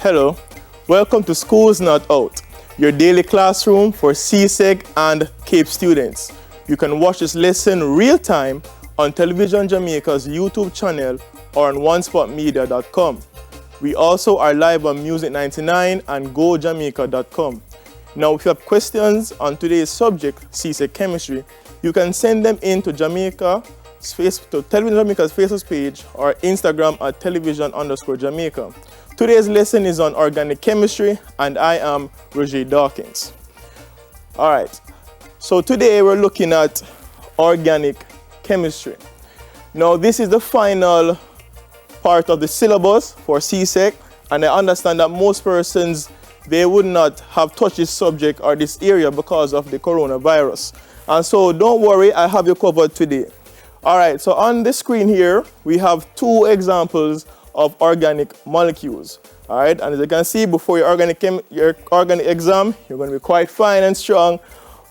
Hello, welcome to School's Not Out, your daily classroom for CSEC and CAPE students. You can watch this lesson real time on Television Jamaica's YouTube channel or on onespotmedia.com. We also are live on Music 99 and gojamaica.com. Now, if you have questions on today's subject, CSEC chemistry, you can send them in to Television Jamaica's Facebook page or Instagram at television_Jamaica. Today's lesson is on organic chemistry, and I am Rohj Dawkins. All right, so today we're looking at organic chemistry. Now, this is the final part of the syllabus for CSEC, and I understand that most persons, they would not have touched this subject or this area because of the coronavirus. And so don't worry, I have you covered today. All right, so on the screen here, we have two examples of organic molecules. All right, and as you can see, before your organic exam, you're going to be quite fine and strong,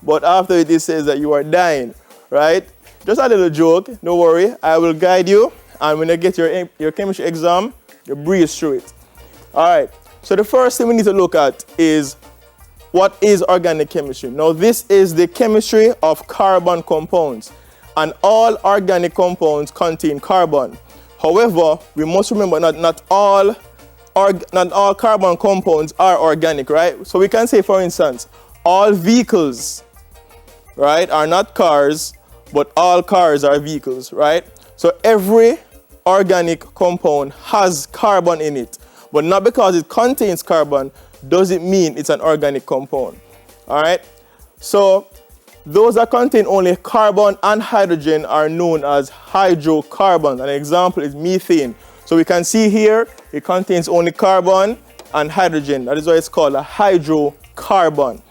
but after it says that you are dying, right? Just a little joke, don't worry, I will guide you, and when you get your chemistry exam, you breeze through it. All right, so the first thing we need to look at is what is organic chemistry. Now, this is the chemistry of carbon compounds, and all organic compounds contain carbon. However, we must remember not all carbon compounds are organic, right? So we can say, for instance, all vehicles, right, are not cars, but all cars are vehicles, right? So every organic compound has carbon in it, but not because it contains carbon does it mean it's an organic compound, all right? So those that contain only carbon and hydrogen are known as hydrocarbons. An example is methane. So we can see here it contains only carbon and hydrogen. That is why it's called a hydrocarbon.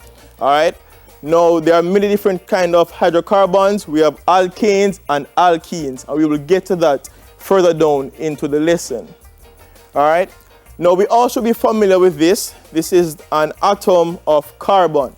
All right. Now there are many different kinds of hydrocarbons. We have alkanes and alkenes, and we will get to that further down into the lesson. All right. Now we also be familiar with this. This is an atom of carbon.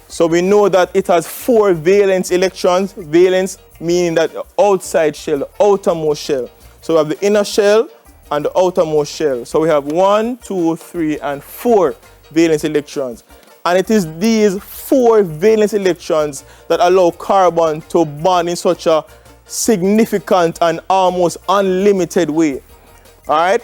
So we know that it has 4 valence electrons. Valence meaning that the outside shell, the outermost shell. So we have the inner shell and the outermost shell. So we have 1, 2, 3, and 4 valence electrons. And it is these 4 valence electrons that allow carbon to bond in such a significant and almost unlimited way. All right?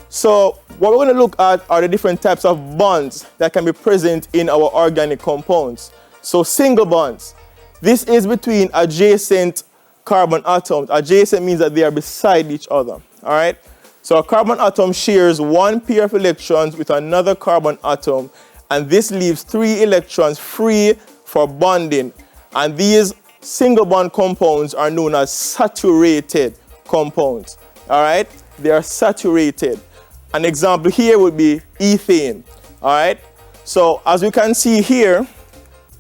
So what we're going to look at are the different types of bonds that can be present in our organic compounds. So single bonds. This is between adjacent carbon atoms. Adjacent means that they are beside each other. All right. So a carbon atom shares 1 pair of electrons with another carbon atom, and this leaves 3 electrons free for bonding. And these single bond compounds are known as saturated compounds. All right. They are saturated. An example here would be ethane. All right. So as we can see here,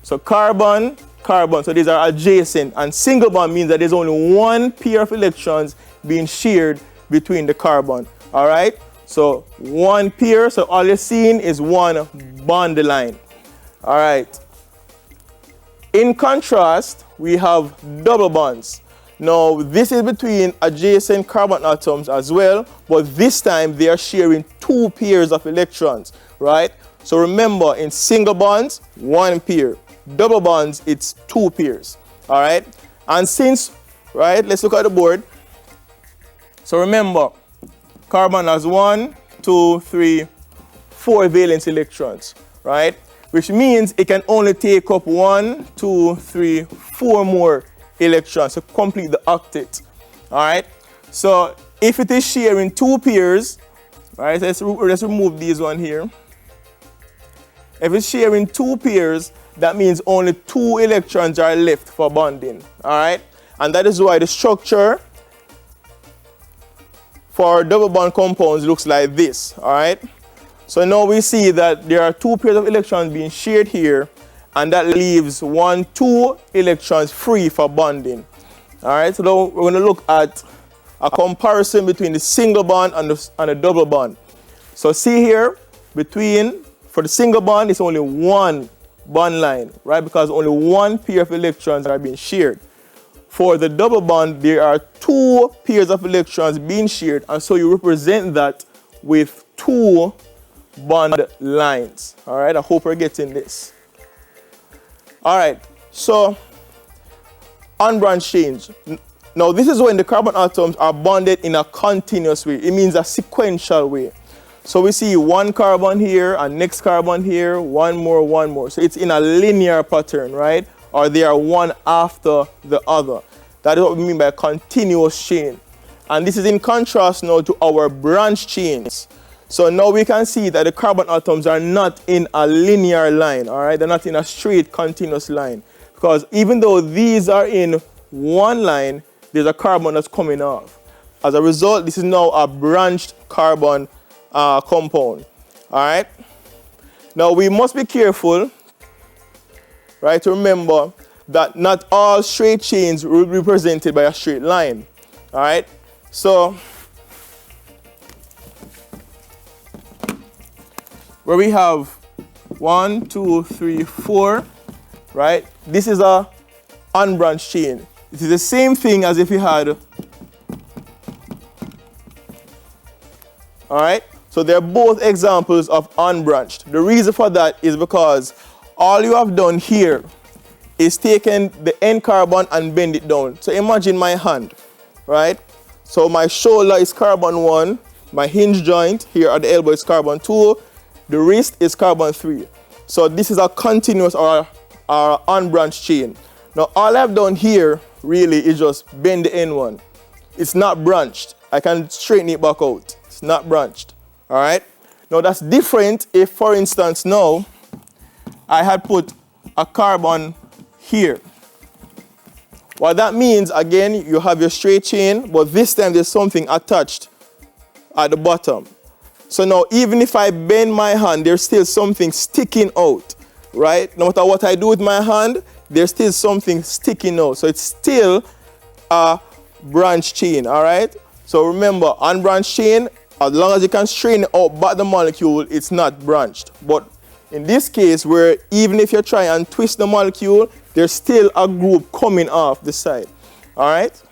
so carbon, carbon, so these are adjacent, and single bond means that there's only 1 pair of electrons being shared between the carbon. All right. So 1 pair, so all you're seeing is 1 bond line. All right. In contrast, we have double bonds. Now, this is between adjacent carbon atoms as well, but this time they are sharing 2 pairs of electrons, right? So remember, in single bonds, 1 pair. Double bonds, it's 2 pairs, all right? And since, right, let's look at the board. So remember, carbon has 1, 2, 3, 4 valence electrons, right? Which means it can only take up 1, 2, 3, 4 more electrons to complete the octet. All right. So if it is sharing 2 pairs, right? Let's remove these one here. If it's sharing 2 pairs, that means only 2 electrons are left for bonding. All right. And that is why the structure for double bond compounds looks like this. All right. So now we see that there are 2 pairs of electrons being shared here, and that leaves 1, 2 electrons free for bonding. All right, so now we're going to look at a comparison between the single bond and the double bond. So see here, for the single bond, it's only 1 bond line, right? Because only 1 pair of electrons are being shared. For the double bond, there are 2 pairs of electrons being shared, and so you represent that with 2 bond lines. All right, I hope we're getting this. All right, so unbranched chains. Now this is when the carbon atoms are bonded in a continuous way. It means a sequential way. So we see one carbon here, and next carbon here, one more. So it's in a linear pattern, right? Or they are one after the other. That is what we mean by a continuous chain. And this is in contrast now to our branch chains. So now we can see that the carbon atoms are not in a linear line, all right? They're not in a straight continuous line. Because even though these are in one line, there's a carbon that's coming off. As a result, this is now a branched carbon compound. All right. Now we must be careful, right, to remember that not all straight chains will be represented by a straight line. All right. So where we have 1, 2, 3, 4, right? This is a unbranched chain. It is the same thing as if you had, all right? So they're both examples of unbranched. The reason for that is because all you have done here is taken the end carbon and bend it down. So imagine my hand, right? So my shoulder is carbon 1, my hinge joint here at the elbow is carbon 2, the wrist is carbon 3. So this is a continuous or unbranched chain. Now all I've done here really is just bend the end one. It's not branched. I can straighten it back out. It's not branched. All right. Now that's different if, for instance, now I had put a carbon here. What that means, again, you have your straight chain, but this time there's something attached at the bottom. So now even if I bend my hand, there's still something sticking out, right? No matter what I do with my hand, there's still something sticking out. So it's still a branch chain, all right? So remember, unbranched chain, as long as you can straighten out back the molecule, it's not branched. But in this case, where even if you try and twist the molecule, there's still a group coming off the side, all right?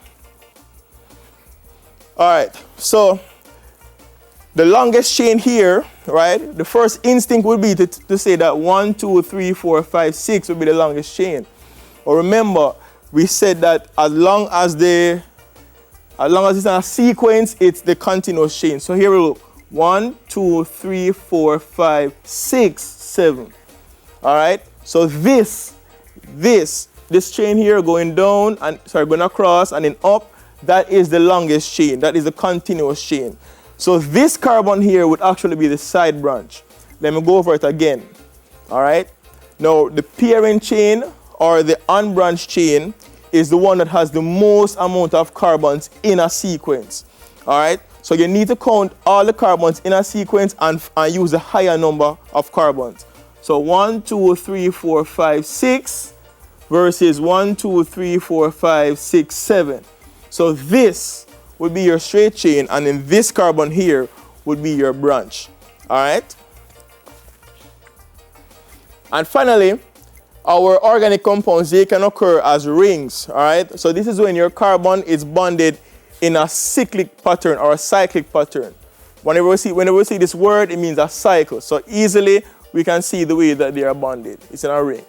All right, so the longest chain here, right? The first instinct would be to say that 1, 2, 3, 4, 5, 6 would be the longest chain. But remember, we said that as long as it's in a sequence, it's the continuous chain. So here we look. 1, 2, 3, 4, 5, 6, 7. All right. So this chain here going down and going across and then up, that is the longest chain. That is the continuous chain. So this carbon here would actually be the side branch. Let me go over it again. All right. Now the parent chain or the unbranched chain is the one that has the most amount of carbons in a sequence. All right. So you need to count all the carbons in a sequence and use a higher number of carbons. So 1, 2, 3, 4, 5, 6 versus 1, 2, 3, 4, 5, 6, 7. So this would be your straight chain, and then this carbon here would be your branch. All right. And finally, our organic compounds, they can occur as rings. All right. So this is when your carbon is bonded in a cyclic pattern or a cyclic pattern. Whenever we see this word, it means a cycle. So easily we can see the way that they are bonded. It's in a ring.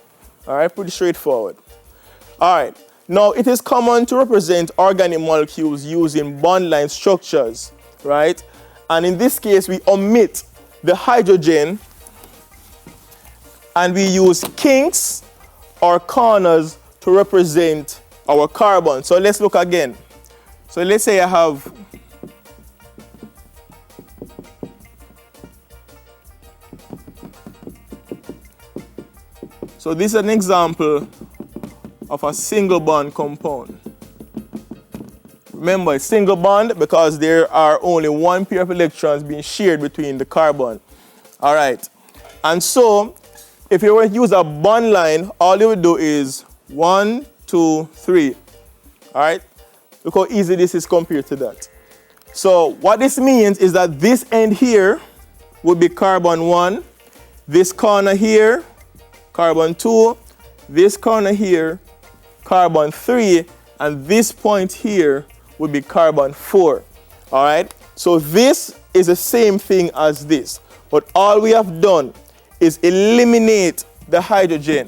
All right, pretty straightforward. All right, now it is common to represent organic molecules using bond line structures, right? And in this case, we omit the hydrogen and we use kinks or corners to represent our carbon. So let's look again. So let's say I have so this is an example of a single bond compound. Remember, it's single bond because there are only one pair of electrons being shared between the carbon. All right. And so if you were to use a bond line, all you would do is 1, 2, 3. All right. Look how easy this is compared to that. So what this means is that this end here would be carbon 1, this corner here, carbon 2, this corner here, carbon 3, and this point here would be carbon 4. All right? So this is the same thing as this. But all we have done is eliminate the hydrogen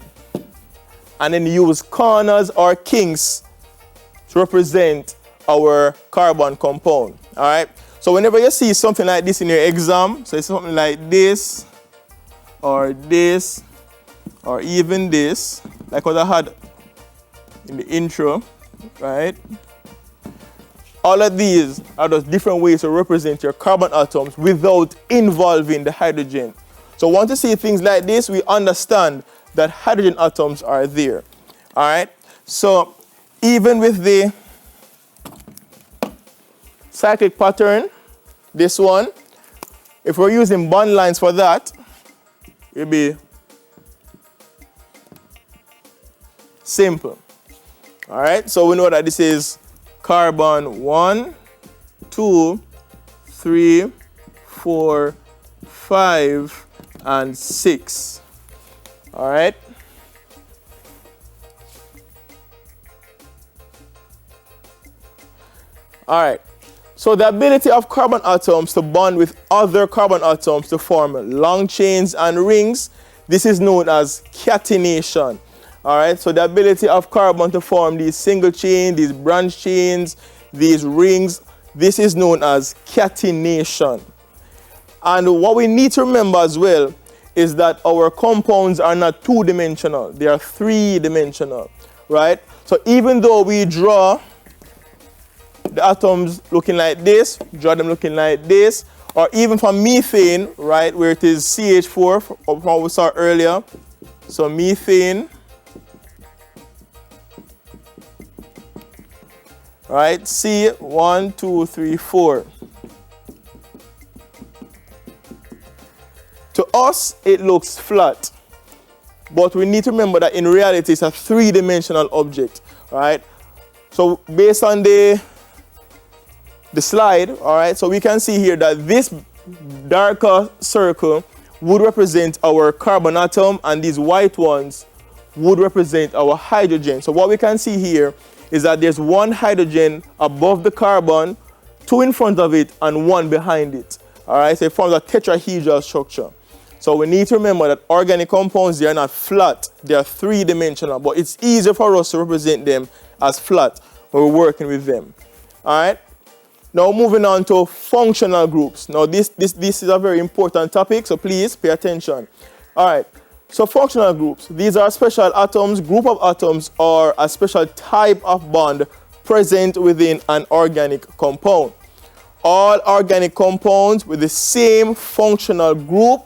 and then use corners or kinks to represent our carbon compound. All right. So whenever you see something like this in your exam, so it's something like this, or even this, like what I had in the intro, right? All of these are just different ways to represent your carbon atoms without involving the hydrogen. So once you see things like this, we understand that hydrogen atoms are there. All right. So even with the cyclic pattern, this one, if we're using bond lines for that, it'll be simple. All right. So we know that this is carbon 1, 2, 3, 4, 5, and 6. All right. All right. So the ability of carbon atoms to bond with other carbon atoms to form long chains and rings, this is known as catenation. All right. So the ability of carbon to form these single chains, these branch chains, these rings, this is known as catenation. And what we need to remember as well is that our compounds are not two-dimensional, they are three-dimensional, right? So even though we draw the atoms looking like this, draw them looking like this, or even for methane, right, where it is CH4, from what we saw earlier. So methane, right, C, 1, 2, 3, 4. To us, it looks flat, but we need to remember that in reality, it's a three-dimensional object, right? So based on the slide, all right, so we can see here that this darker circle would represent our carbon atom, and these white ones would represent our hydrogen. So what we can see here is that there's one hydrogen above the carbon, two in front of it, and one behind it. All right, so it forms a tetrahedral structure. So we need to remember that organic compounds, they are not flat, they are three-dimensional, but it's easier for us to represent them as flat when we're working with them. All right. Now moving on to functional groups. Now this is a very important topic, so please pay attention. All right. So functional groups, these are special atoms, group of atoms, or a special type of bond present within an organic compound. All organic compounds with the same functional group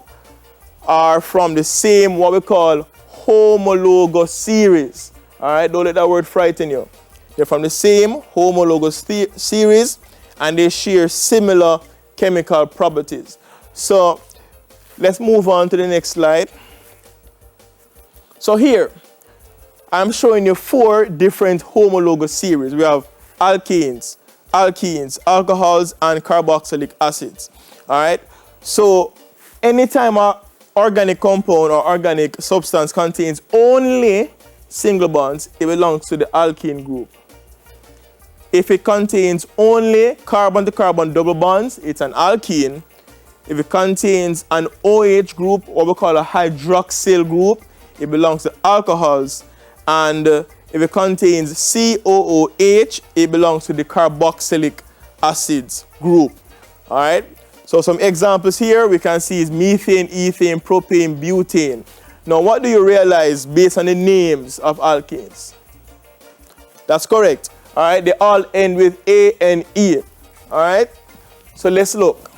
are from the same, what we call, homologous series. All right, don't let that word frighten you. They're from the same homologous series, and they share similar chemical properties. So let's move on to the next slide. So here, I'm showing you 4 different homologous series. We have alkanes, alkenes, alcohols, and carboxylic acids. All right. So anytime an organic compound or organic substance contains only single bonds, it belongs to the alkene group. If it contains only carbon-to-carbon double bonds, it's an alkene. If it contains an OH group, what we call a hydroxyl group, it belongs to alcohols. And if it contains COOH, it belongs to the carboxylic acids group. All right. So some examples here we can see is methane, ethane, propane, butane. Now what do you realize based on the names of alkanes? That's correct. All right, they all end with A and E. All right, so let's look.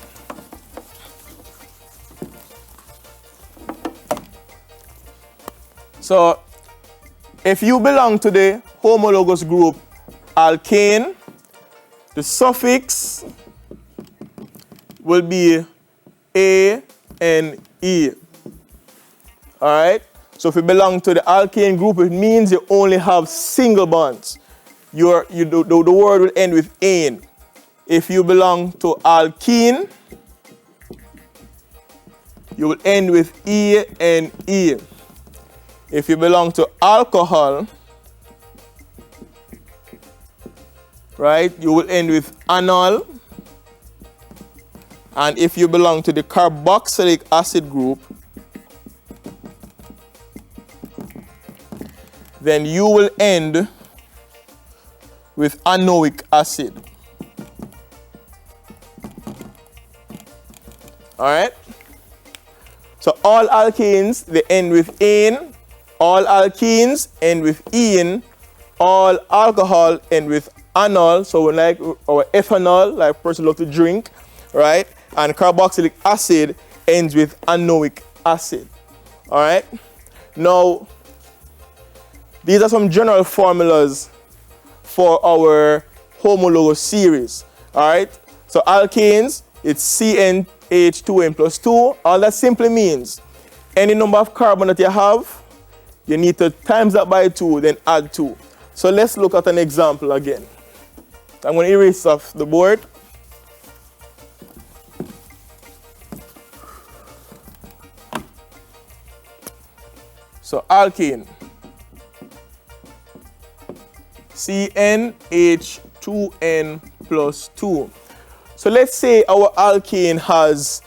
So if you belong to the homologous group alkane, the suffix will be A and E. All right, so if you belong to the alkane group, it means you only have single bonds. The word will end with ane. If you belong to alkene, you will end with E and E. If you belong to alcohol, right, you will end with anol. And if you belong to the carboxylic acid group, then you will end with anoic acid. All right? So all alkenes, they end with ane. All alkenes end with ene. All alcohol end with anol. So we like our ethanol, like person love to drink, right? And carboxylic acid ends with anoic acid. All right? Now, these are some general formulas for our homologous series. All right? So alkanes, it's CnH2n plus 2. All that simply means any number of carbon that you have, you need to times that by 2, then add 2. So let's look at an example again. I'm going to erase off the board. So alkene, CnH2n plus 2. So let's say our alkene has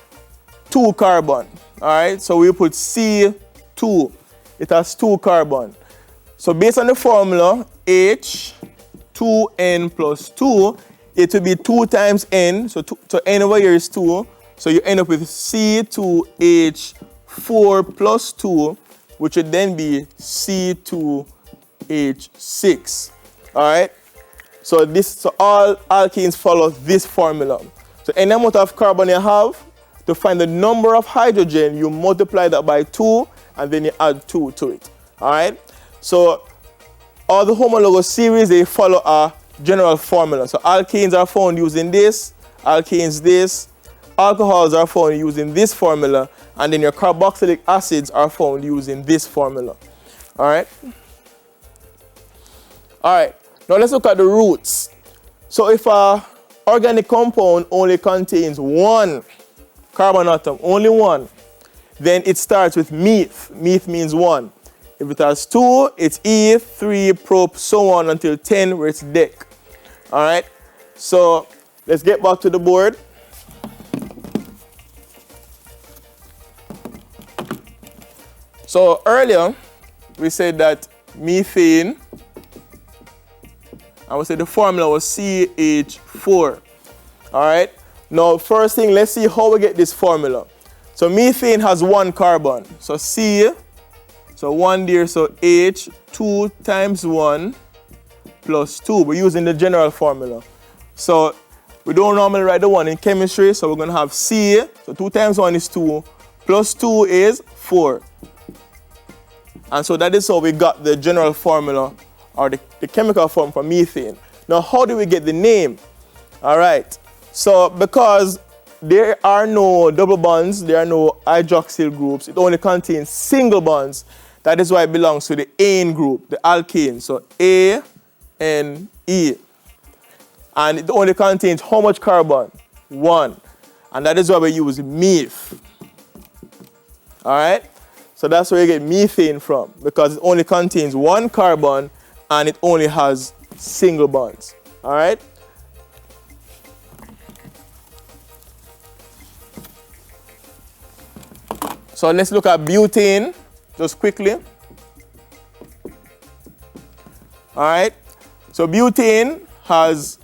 2 carbon. All right, so we put C2. It has 2 carbon. So based on the formula, H2n plus 2, it will be 2 times n. So n over here is 2. So you end up with C2H4 plus 2, which would then be C2H6. All right? So all alkenes follow this formula. So any amount of carbon you have, to find the number of hydrogen, you multiply that by 2, and then you add 2 to it. All right? So all the homologous series, they follow a general formula. So alkenes are found using this, alkanes this, alcohols are found using this formula, and then your carboxylic acids are found using this formula. All right? All right. Now let's look at the roots. So if an organic compound only contains 1 carbon atom, only 1, then it starts with meth. Meth means 1. If it has 2, it's eth, 3, prop, so on until 10, where it's dec. All right? So let's get back to the board. So earlier, we said that methane, I would say the formula was CH4. All right? Now, first thing, let's see how we get this formula. So methane has 1 carbon. So C, so 1 there, so H, 2 times 1 plus 2. We're using the general formula. So we don't normally write the 1 in chemistry, so we're going to have C, so 2 times 1 is 2, plus 2 is 4. And so that is how we got the general formula, or the chemical form for methane. Now, how do we get the name? All right. So because there are no double bonds, there are no hydroxyl groups, it only contains single bonds. That is why it belongs to the ane group, the alkane. So A, N, E. And it only contains how much carbon? 1. And that is why we use meth. All right? So that's where you get methane from, because it only contains 1 carbon and it only has single bonds. All right? So let's look at butane just quickly. All right? So butane has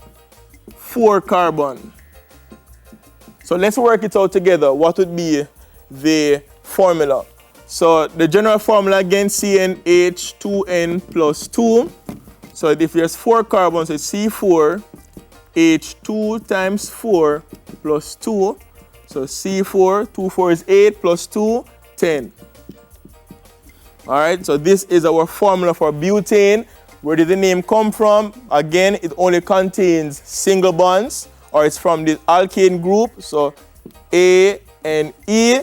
4 carbon. So let's work it out together. What would be the formula? So the general formula again, CnH2n plus 2. So if there's 4 carbons, it's C4, H2 times 4 plus 2. So C4, 2 4 is 8 plus 2, 10. All right, so this is our formula for butane. Where did the name come from? Again, it only contains single bonds, or it's from the alkane group. So A and E,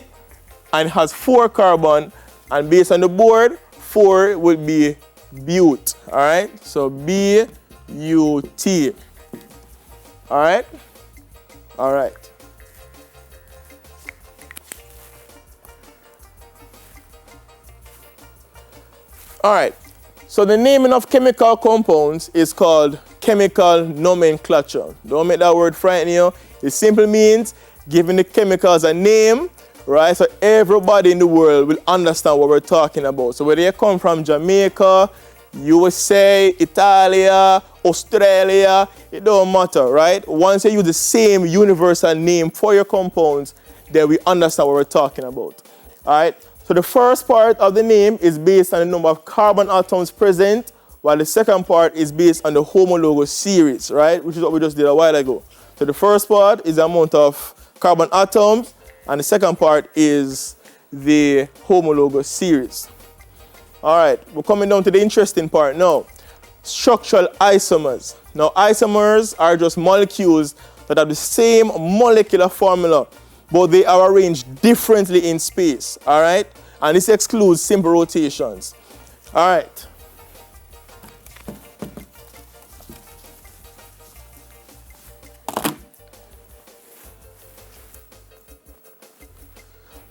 and has 4 carbon. And based on the board, 4 would be but. All right, so B-U-T. All right, all right. All right, so the naming of chemical compounds is called chemical nomenclature. Don't make that word frighten you. It simply means giving the chemicals a name, right? So everybody in the world will understand what we're talking about. So whether you come from Jamaica, USA, Italia, Australia, it don't matter, right? Once you use the same universal name for your compounds, then we understand what we're talking about, all right? So the first part of the name is based on the number of carbon atoms present, while the second part is based on the homologous series, right? Which is what we just did a while ago. So the first part is the amount of carbon atoms, and the second part is the homologous series. All right, we're coming down to the interesting part now. Structural isomers. Now, isomers are just molecules that have the same molecular formula, but they are arranged differently in space, all right? And this excludes simple rotations. All right.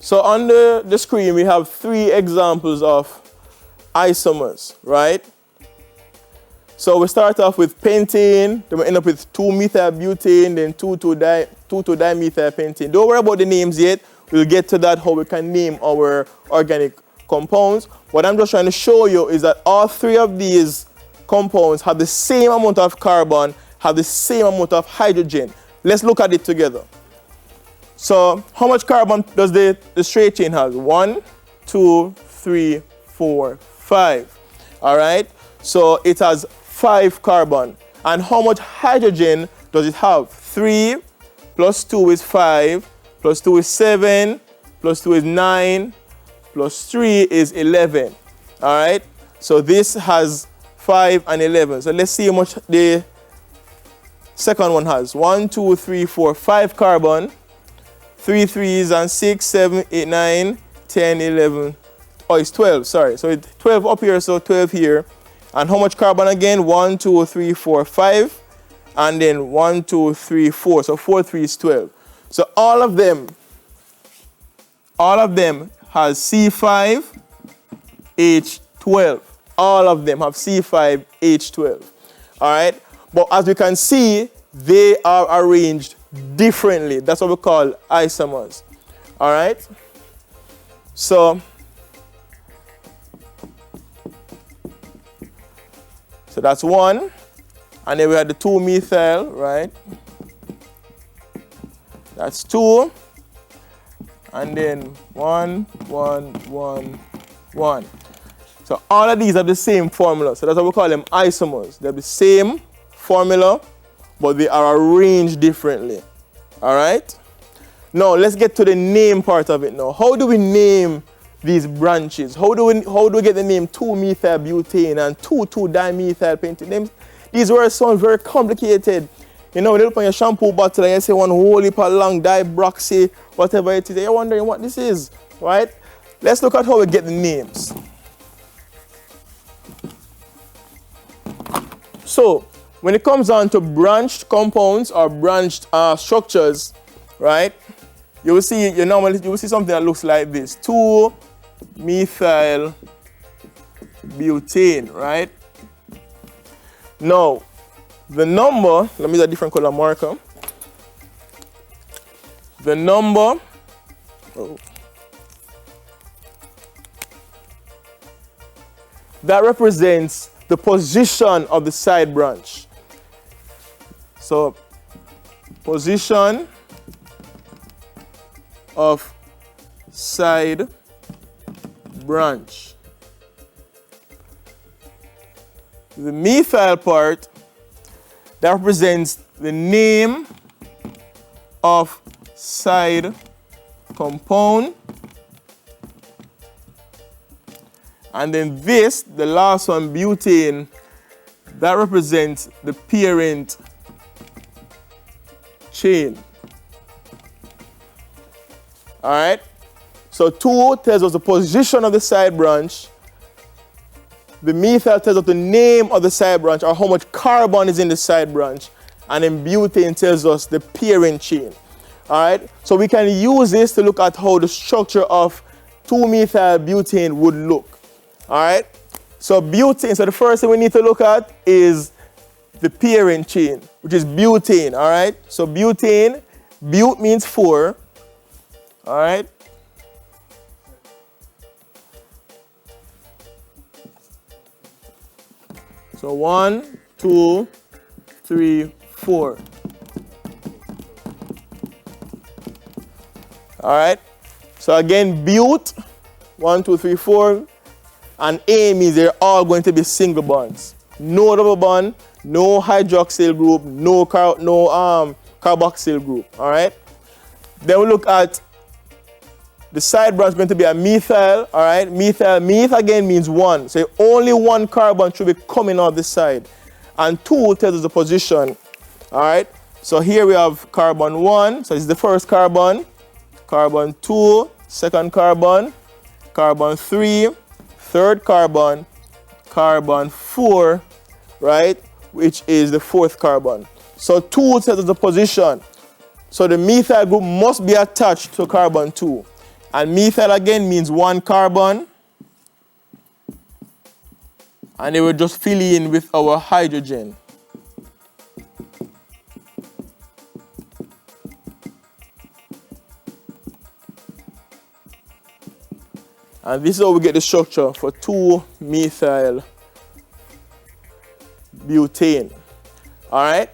So on the screen, we have 3 examples of isomers, right? So we start off with pentane, then we end up with 2-methylbutane, then 2,2-dimethylpentane. Don't worry about the names yet. We'll get to that, how we can name our organic compounds. What I'm just trying to show you is that all 3 of these compounds have the same amount of carbon, have the same amount of hydrogen. Let's look at it together. So how much carbon does the straight chain have? 1, 2, 3, 4, 5. All right? So it has 5 carbon. And how much hydrogen does it have? 3 plus 2 is 5, plus 2 is 7, plus 2 is 9, plus 3 is 11. All right? So this has 5 and 11. So let's see how much the second one has. 1, 2, 3, 4, 5 carbon. 3 3s and 6, 7, 8, 9, 10, 11. Oh, it's 12, sorry. So it's 12 up here, so 12 here. And how much carbon again? 1, 2, 3, 4, 5. And then 1, 2, 3, 4. So 4, 3 is 12. So all of them has C5H12. All of them have C5H12. All right? But as we can see, they are arranged differently. That's what we call isomers. All right? So that's 1. And then we have the 2-methyl, right? That's 2. And then 1, 1, 1, 1. So all of these have the same formula. So that's what we call them isomers. They have the same formula, but they are arranged differently. All right? Now, let's get to the name part of it now. How do we name these branches? How do we get the name 2-methylbutane and 2,2-dimethylpentane? These words sound very complicated. You know, when you look on your shampoo bottle and you say one whole heap of long dibroxy, whatever it is, you're wondering what this is, right? Let's look at how we get the names. So, when it comes down to branched compounds or branched structures, right? You will see something that looks like this: 2-methylbutane, right? Now, the number, let me use a different color marker. The number, that represents the position of the side branch. So, position of side branch. The methyl part, that represents the name of side compound. And then this, the last one, butane, that represents the parent chain. All right? So 2 tells us the position of the side branch. The methyl tells us the name of the side branch, or how much carbon is in the side branch. And then butane tells us the parent chain. All right? So we can use this to look at how the structure of 2-methylbutane would look. All right? So butane, so the first thing we need to look at is the parent chain, which is butane. All right? So butane, But means 4. All right? So 1, 2, 3, 4. All right? So again, but, 1, 2, 3, 4, and A means they're all going to be single bonds. No double bond, no hydroxyl group, no carboxyl group. All right? Then we look at the side branch going to be a methyl. All right? Meth again means 1. So only 1 carbon should be coming off the side. And 2 tells us the position. All right? So here we have carbon 1. So it's the first carbon. Carbon 2, second carbon. Carbon 3, third carbon. Carbon 4, right? Which is the fourth carbon. So 2 tells us the position. So the methyl group must be attached to carbon 2. And methyl again means 1 carbon. And they will just fill in with our hydrogen. And this is how we get the structure for 2-methyl butane. All right?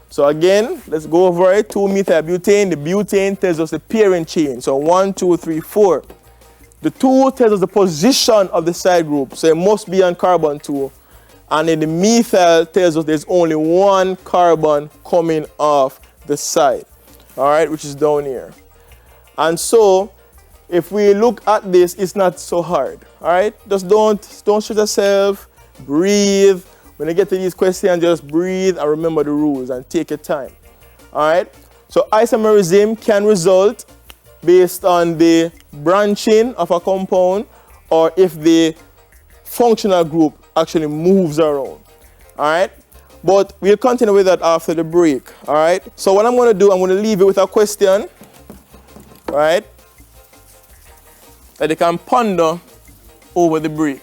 So again, let's go over it. 2-methyl butane. The butane tells us the pairing chain. So 1, 2, 3, 4. The 2 tells us the position of the side group. So it must be on carbon 2. And then the methyl tells us there's only 1 carbon coming off the side. All right, which is down here. And so if we look at this, it's not so hard. All right, just don't stress yourself. Breathe. When you get to these questions, just breathe and remember the rules and take your time. All right. So isomerism can result based on the branching of a compound or if the functional group actually moves around. All right. But we'll continue with that after the break. All right. So what I'm going to do, I'm going to leave you with a question. All right. That you can ponder over the break.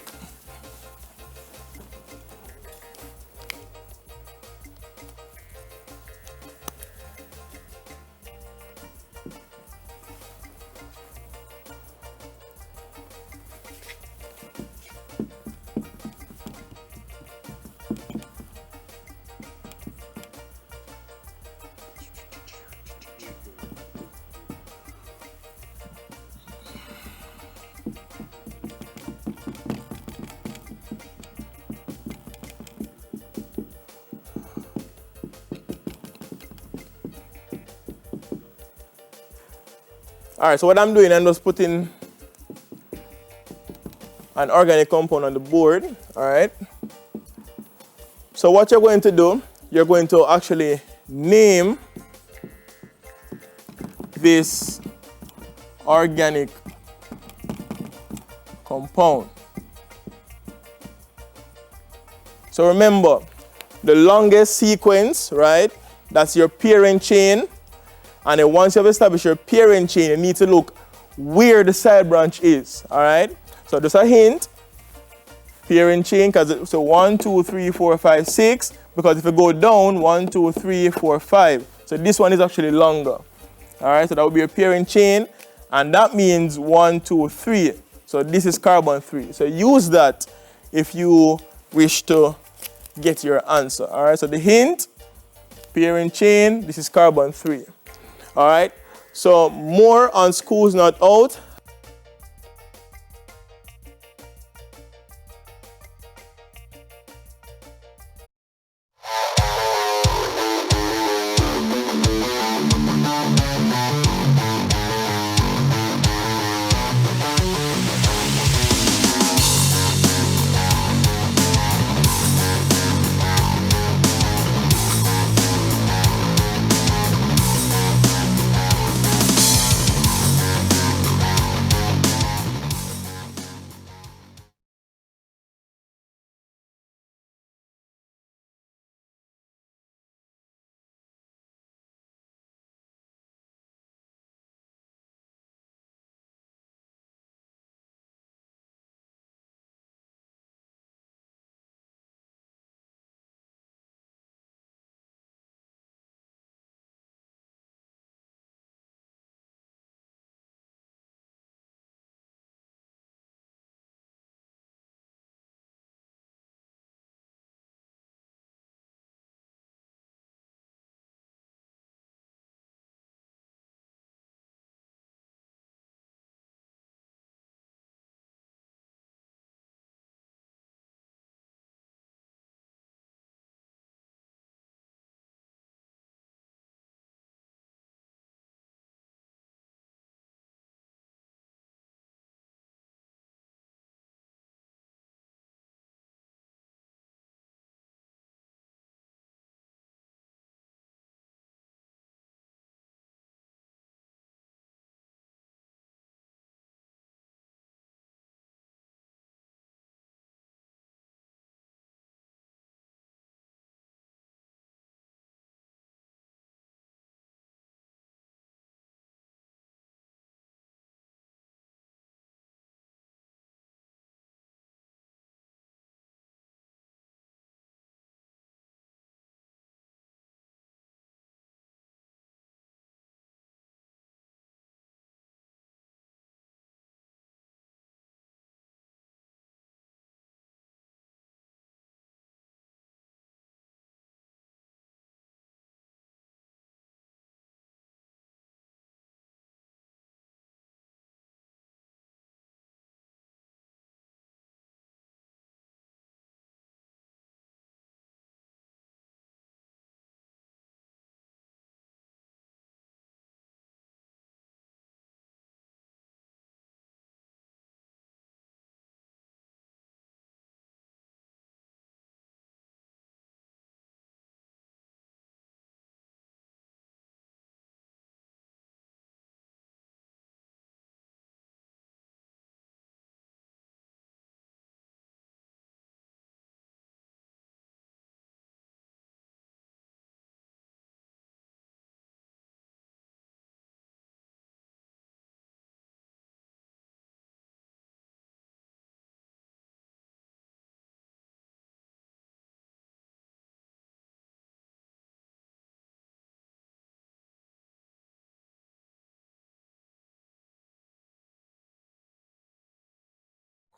All right, so what I'm doing, I'm just putting an organic compound on the board, all right? So what you're going to do, you're going to actually name this organic compound. So remember, the longest sequence, right? That's your pairing chain. And then once you have established your pairing chain, you need to look where the side branch is, all right? So just a hint, pairing chain, because so 1, 2, 3, 4, 5, 6, because if you go down, 1, 2, 3, 4, 5. So this one is actually longer, all right? So that would be a pairing chain, and that means 1, 2, 3. So this is carbon 3. So use that if you wish to get your answer, all right? So the hint, pairing chain, this is carbon 3. All right, so more on Schools Not Out.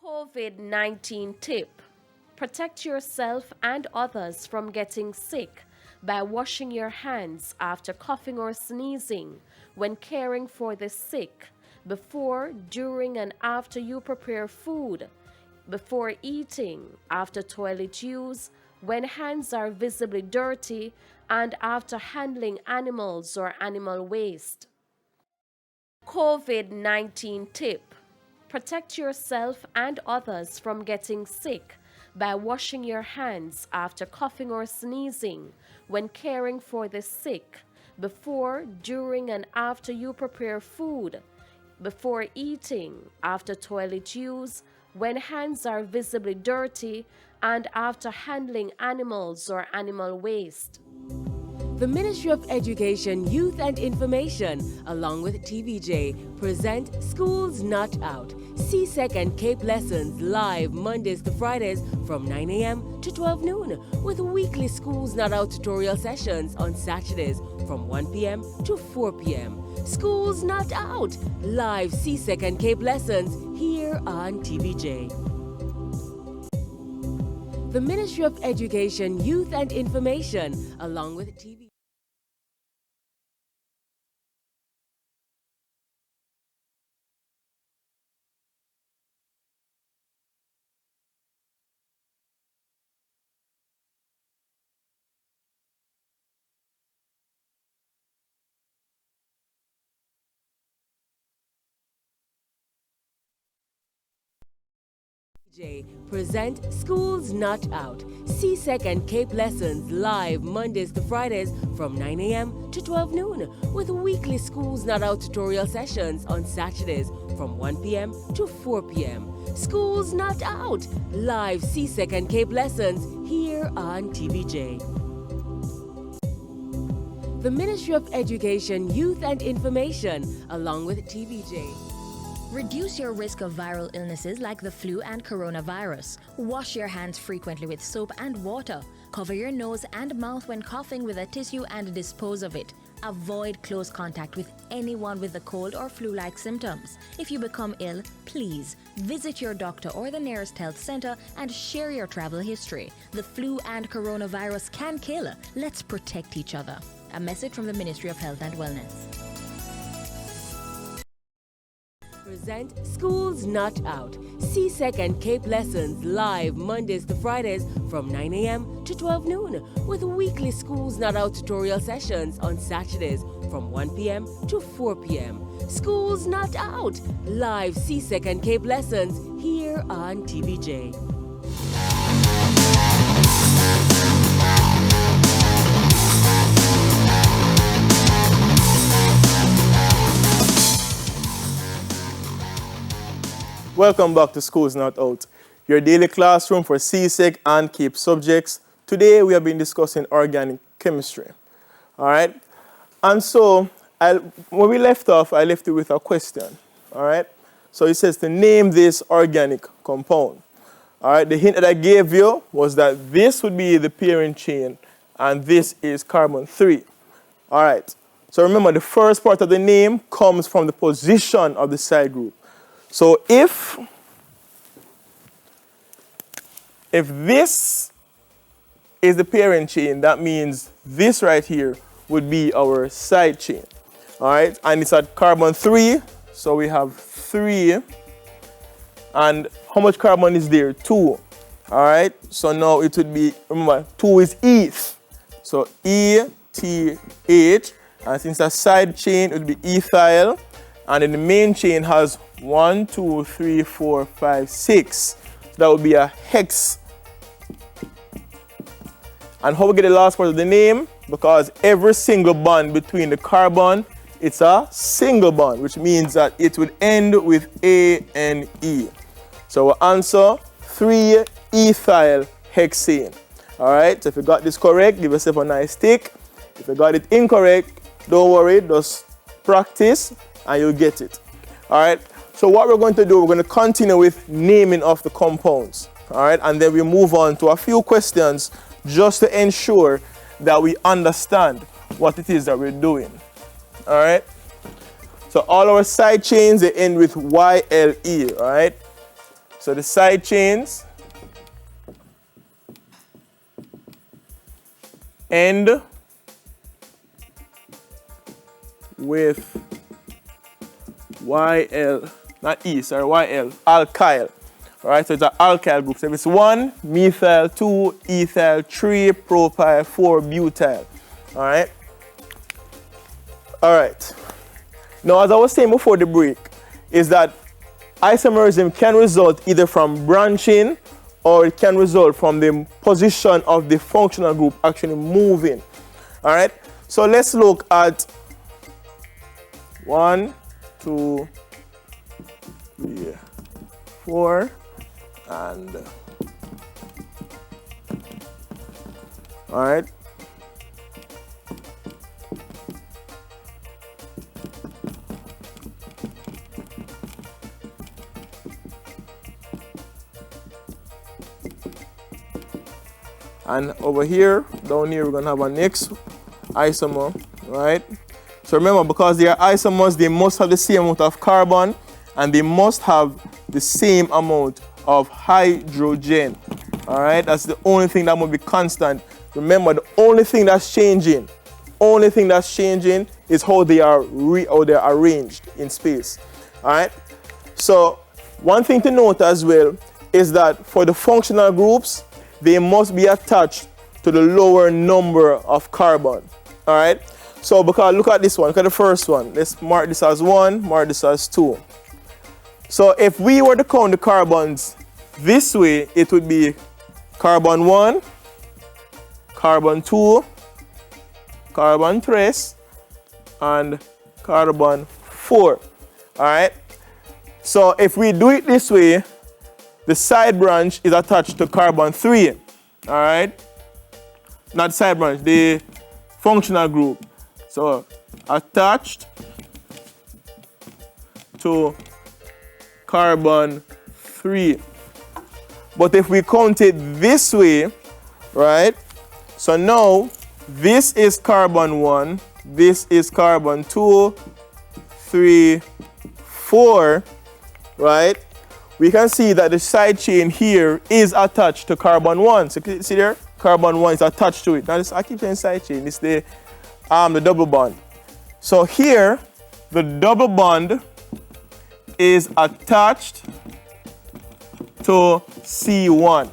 COVID-19 tip. Protect yourself and others from getting sick by washing your hands after coughing or sneezing, when caring for the sick, before, during, and after you prepare food, before eating, after toilet use, when hands are visibly dirty, and after handling animals or animal waste. COVID-19 tip. Protect yourself and others from getting sick by washing your hands after coughing or sneezing, when caring for the sick, before, during, and after you prepare food, before eating, after toilet use, when hands are visibly dirty, and after handling animals or animal waste. The Ministry of Education, Youth and Information, along with TVJ, present Schools Not Out, CSEC and CAPE lessons live Mondays to Fridays from 9 a.m. to 12 noon, with weekly Schools Not Out tutorial sessions on Saturdays from 1 p.m. to 4 p.m. Schools Not Out, live CSEC and CAPE lessons here on TVJ. The Ministry of Education, Youth and Information, along with TVJ. Present Schools Not Out, CSEC and CAPE lessons live Mondays to Fridays from 9 a.m. to 12 noon, with weekly Schools Not Out tutorial sessions on Saturdays from 1 p.m. to 4 p.m. Schools Not Out, live CSEC and CAPE lessons here on TVJ. The Ministry of Education, Youth and Information, along with TVJ. Reduce your risk of viral illnesses like the flu and coronavirus. Wash your hands frequently with soap and water. Cover your nose and mouth when coughing with a tissue and dispose of it. Avoid close contact with anyone with a cold or flu-like symptoms. If you become ill, please visit your doctor or the nearest health center and share your travel history. The flu and coronavirus can kill. Let's protect each other. A message from the Ministry of Health and Wellness. Present Schools Not Out, CSEC and CAPE lessons live Mondays to Fridays from 9 a.m. to 12 noon, with weekly Schools Not Out tutorial sessions on Saturdays from 1 p.m. to 4 p.m. Schools Not Out, live CSEC and CAPE lessons here on TVJ. Welcome back to Schools Not Out, your daily classroom for CSEC and CAPE subjects. Today we have been discussing organic chemistry. All right? And so when we left off, I left you with a question. All right? So it says to name this organic compound. All right? The hint that I gave you was that this would be the parent chain and this is carbon 3. All right? So remember, the first part of the name comes from the position of the side group. So if this is the parent chain, that means this right here would be our side chain. All right, and it's at carbon 3, so we have 3. And how much carbon is there? 2. All right, so now it would be, remember, 2 is eth. So ETH, and since a side chain, it would be ethyl. And then the main chain has 1, 2, 3, 4, 5, 6. So that would be a hex. And how we get the last part of the name? Because every single bond between the carbon, it's a single bond, which means that it would end with ANE. So our answer, 3-ethyl hexane. All right, so if you got this correct, give yourself a nice tick. If you got it incorrect, don't worry, just practice and you'll get it. All right, so what we're going to do, we're going to continue with naming of the compounds. All right, and then we move on to a few questions just to ensure that we understand what it is that we're doing. All right, so all our side chains, they end with YLE. All right, So the side chains end with YL, not E, sorry, YL, alkyl. All right, so it's an alkyl group. So if it's 1, methyl, 2, ethyl, 3, propyl, 4, butyl. All right. All right. Now, as I was saying before the break, is that isomerism can result either from branching or it can result from the position of the functional group actually moving. All right. So let's look at 1, 2, 3, 4, and all right. And over here, down here, we're gonna have our next isomer, right? So remember, because they are isomers, they must have the same amount of carbon and they must have the same amount of hydrogen. All right, that's the only thing that must be constant. Remember, the only thing that's changing is how they are arranged in space. All right. So one thing to note as well is that for the functional groups, they must be attached to the lower number of carbon. All right. So because look at this one, look at the first one. Let's mark this as 1, mark this as 2. So if we were to count the carbons this way, it would be carbon 1, carbon 2, carbon 3, and carbon 4. All right. So if we do it this way, the side branch is attached to carbon 3. All right. Not side branch, the functional group. So attached to carbon 3. But if we count it this way, right? So now this is carbon 1, this is carbon 2, 3, 4, right? We can see that the side chain here is attached to carbon 1. So see there? Carbon 1 is attached to it. Now I keep saying side chain, it's the double bond. So here, the double bond is attached to C1,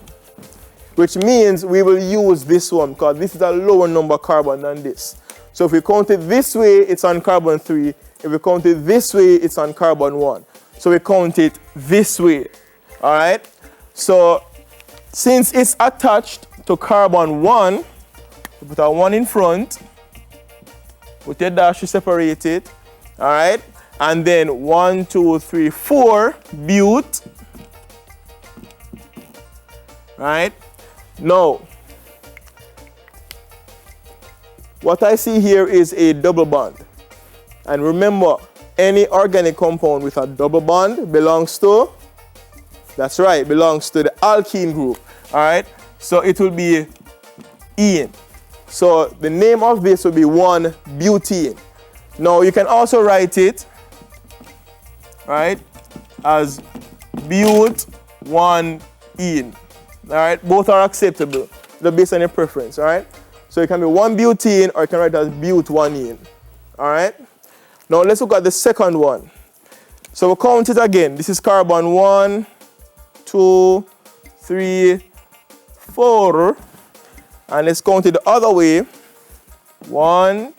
which means we will use this one because this is a lower number carbon than this. So if we count it this way, it's on carbon 3. If we count it this way, it's on carbon 1. So we count it this way. All right? So since it's attached to carbon 1, we put a 1 in front. With your dash, you separate it. All right? And then 1, 2, 3, 4, but. Right? Now, what I see here is a double bond. And remember, any organic compound with a double bond belongs to, that's right, belongs to the alkene group. All right? So it will be ene. So the name of this will be 1-butene. Now you can also write it, right, as but-1-ene. All right, both are acceptable, based on your preference. All right, so it can be 1-butene or you can write it as but-1-ene. All right. Now let's look at the second one. So we'll count it again. This is carbon 1, 2, 3, 4. And let's count it the other way. 1,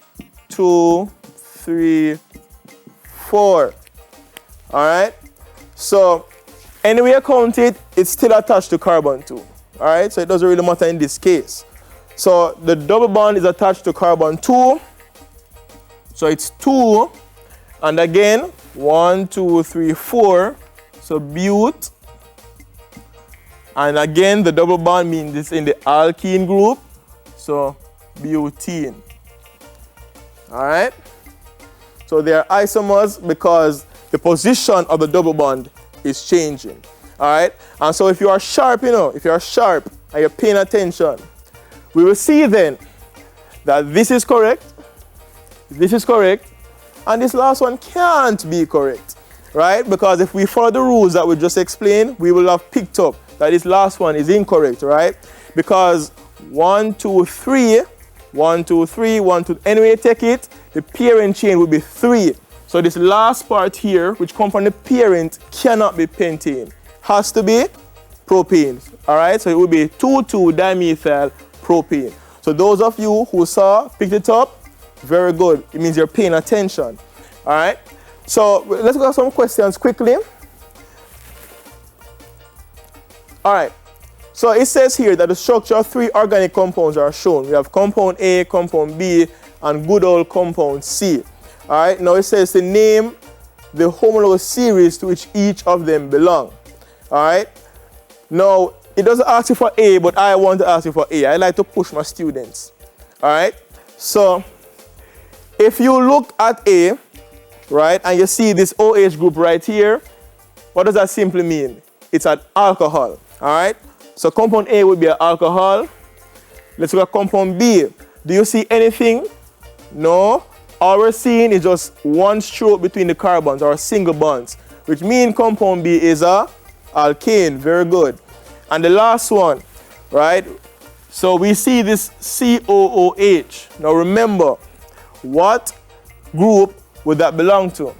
2, 3, 4. All right. So anyway I count it, it's still attached to carbon 2. All right. So it doesn't really matter in this case. So the double bond is attached to carbon 2. So it's 2. And again, 1, 2, 3, 4. So but. And again, the double bond means it's in the alkene group. So butene. All right. So they are isomers because the position of the double bond is changing. All right. And so if you are sharp, if you are sharp and you're paying attention, we will see then that this is correct, and this last one can't be correct. right? Because if we follow the rules that we just explained, we will have picked up that this last one is incorrect, right? Because 1, 2, 3, 1, 2, 3, 1, 2, anyway you take it, the parent chain will be 3. So this last part here, which comes from the parent, cannot be pentane. Has to be propane, all right? So it will be 2,2-dimethyl propane. So those of you who picked it up, very good. It means you're paying attention, all right? So let's go some questions quickly. All right. So it says here that the structure of 3 organic compounds are shown. We have compound A, compound B, and good old compound C. All right. Now it says to name the homologous series to which each of them belong. All right. Now it doesn't ask you for A, but I want to ask you for A. I like to push my students. All right. So if you look at A, right, and you see this OH group right here, what does that simply mean? It's an alcohol. All right. So compound A would be an alcohol. Let's look at compound B. Do you see anything? No. All we're seeing is just one stroke between the carbons, or single bonds, which means compound B is a alkane. Very good. And the last one, right? So we see this COOH. Now remember, what group would that belong to?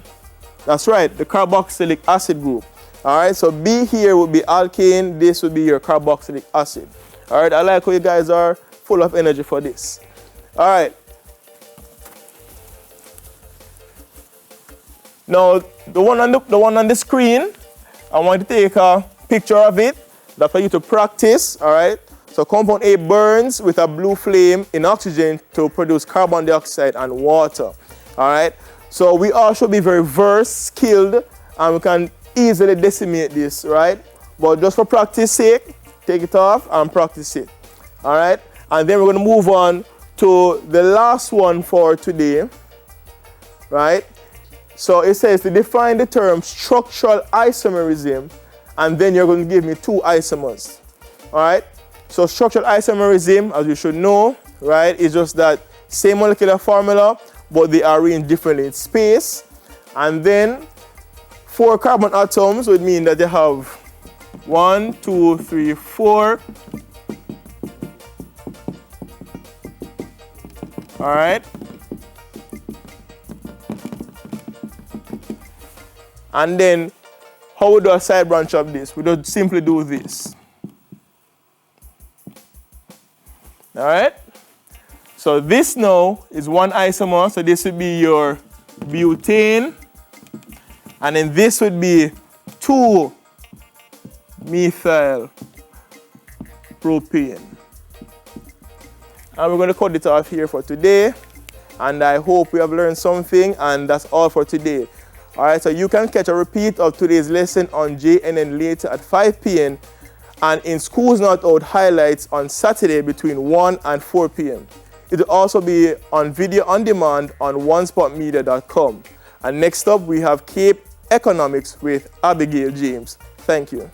That's right, the carboxylic acid group. All right, so B here would be alkane. This would be your carboxylic acid. All right, I like how you guys are full of energy for this. All right. Now, the one on the screen, I want to take a picture of it. That's for you to practice. All right. So compound A burns with a blue flame in oxygen to produce carbon dioxide and water. All right. So we all should be very versed, skilled, and we can easily decimate this, right? But just for practice sake, take it off and practice it. All right. And then we're going to move on to the last one for today, right? So it says to define the term structural isomerism, and then you're going to give me 2 isomers. All right. So structural isomerism, as you should know, right, is just that same molecular formula, but they are arranged differently in space. And then 4 carbon atoms would mean that they have 1, 2, 3, 4. All right. And then how we do a side branch of this? We don't simply do this. All right. So this now is 1 isomer. So this would be your butane. And then this would be 2-methyl propane. And we're going to cut it off here for today. And I hope we have learned something. And that's all for today. All right, so you can catch a repeat of today's lesson on JNN later at 5 p.m. and in Schools Not Out highlights on Saturday between 1 and 4 p.m. It will also be on video on demand on onespotmedia.com. And next up, we have Cape Economics with Abigail James. Thank you.